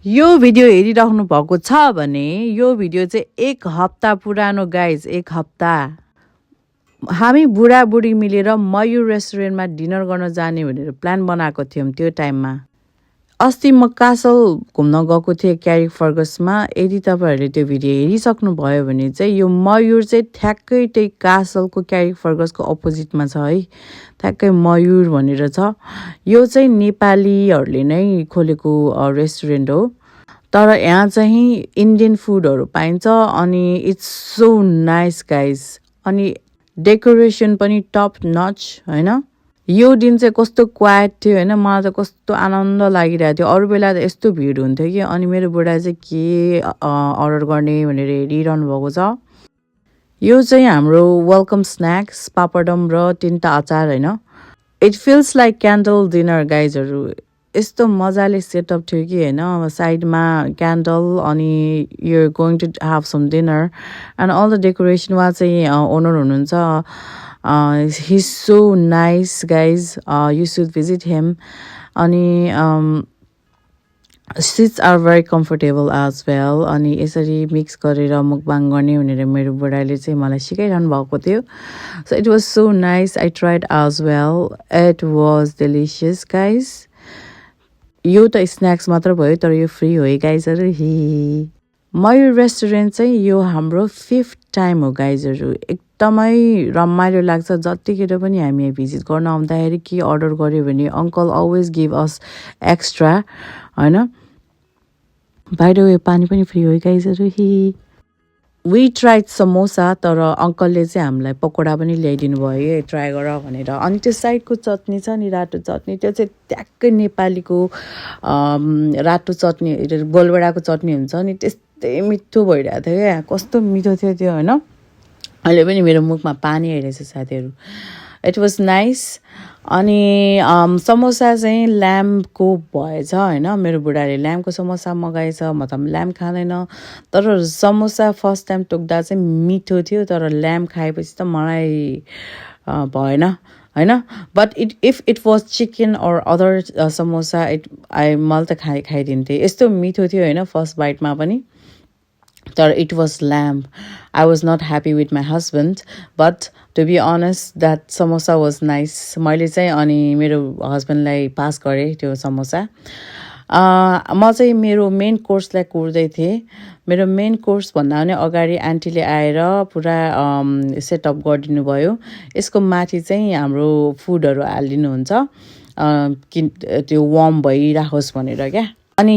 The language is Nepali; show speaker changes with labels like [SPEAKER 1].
[SPEAKER 1] यो भिडियो हेरिराख्नु भएको छ भने यो भिडियो चाहिँ 1 हप्ता पुरानो गाइज 1 हप्ता हामी बुढाबुढी मिलेर मयूर रेस्टुरेन्टमा डिनर गर्न जाने भनेर प्लान बनाएको थियौँ त्यो टाइममा। अस्ति म कासल घुम्न गएको थिएँ क्यारिक फर्गसमा। यदि तपाईँहरूले त्यो भिडियो हेरिसक्नु भयो भने चाहिँ यो मयूर चाहिँ ठ्याक्कै त्यही कासलको क्यारिक फर्गसको अपोजिटमा छ है, ठ्याक्कै मयूर भनेर छ। यो चाहिँ नेपालीहरूले नै खोलेको रेस्टुरेन्ट हो, तर यहाँ चाहिँ इन्डियन फुडहरू पाइन्छ अनि इट्स सो नाइस गाइज। अनि डेकोरेसन पनि टप नच होइन। यो दिन चाहिँ कस्तो क्वाइट थियो होइन, मलाई त कस्तो आनन्द लागिरहेको थियो। अरू बेला त यस्तो भिड हुन्थ्यो कि। अनि मेरो बुढा चाहिँ के अर्डर गर्ने भनेर हेरिरहनु भएको छ। यो चाहिँ हाम्रो वेलकम स्न्याक्स पापडम र 3टा अचार होइन। It feels like candle dinner गाइजहरू। यस्तो मजाले सेटअप थियो कि होइन, साइडमा क्यान्डल अनि you are going to have some dinner and all the decoration. उहाँ चाहिँ ओनर हुनुहुन्छ, he is so nice guys, you should visit him. अनि seats are very comfortable as well. अनि यसरी मिक्स गरेर मुकबाङ गर्ने भनेर मेरो बुढाले चाहिँ मलाई सिकाइरहनु भएको थियो। So it was so nice, I tried as well, it was delicious guys. यो त स्न्याक्स मात्र भयो, तर यो फ्री हो है गाइजहरू। मयूर रेस्टुरेन्ट चाहिँ यो हाम्रो 5th टाइम हो गाइजहरू। एकदमै रमाइलो लाग्छ। जतिखेर पनि हामी भिजिट गर्न आउँदाखेरि के अर्डर गऱ्यो भने अङ्कल अलवेज गिभ अस एक्स्ट्रा होइन। बाहिर यो पानी पनि फ्री हो गाइजहरू। वी ट्राइड समोसा, तर अङ्कलले चाहिँ हामीलाई पकोडा पनि ल्याइदिनु भयो ट्राई गर भनेर। अनि त्यो साइडको चटनी छ नि, रातो चटनी, त्यो चाहिँ ट्याक्कै नेपालीको रातो चटनी, गोलबेडाको चटनी हुन्छ नि, त्यस्तै मिठो भइरहेको थियो क्या। कस्तो मिठो थियो त्यो होइन। अहिले पनि मेरो मुखमा पानी आइरहेछ साथीहरू। It was nice. अनि समोसा चाहिँ ल्याम्पको भएछ होइन। मेरो बुढाले ल्याम्पको समोसा मगाएछ, म त ल्याम्प खाँदैन। तर समोसा फर्स्ट टाइम टोक्दा चाहिँ मिठो थियो, तर ल्याम्प खाएपछि त मलाई भएन होइन। But if it was chicken or other samosa मैले त खाइदिन्थेँ। यस्तो मिठो थियो होइन फर्स्ट बाइटमा पनि, तर it was lamb. I was not happy with my husband, but to be honest that samosa was nice. मैले चाहिँ अनि मेरो हस्बेन्डलाई पास गरेँ त्यो समोसा। म चाहिँ मेरो मेन कोर्सलाई कुर्दै थिएँ। मेरो मेन कोर्स भन्दा पनि अगाडि आन्टीले आएर पुरा सेटअप गरिदिनु भयो। यसको माथि चाहिँ हाम्रो फुडहरू हालिदिनुहुन्छ कि त्यो वार्म भइराखोस् भनेर क्या। अनि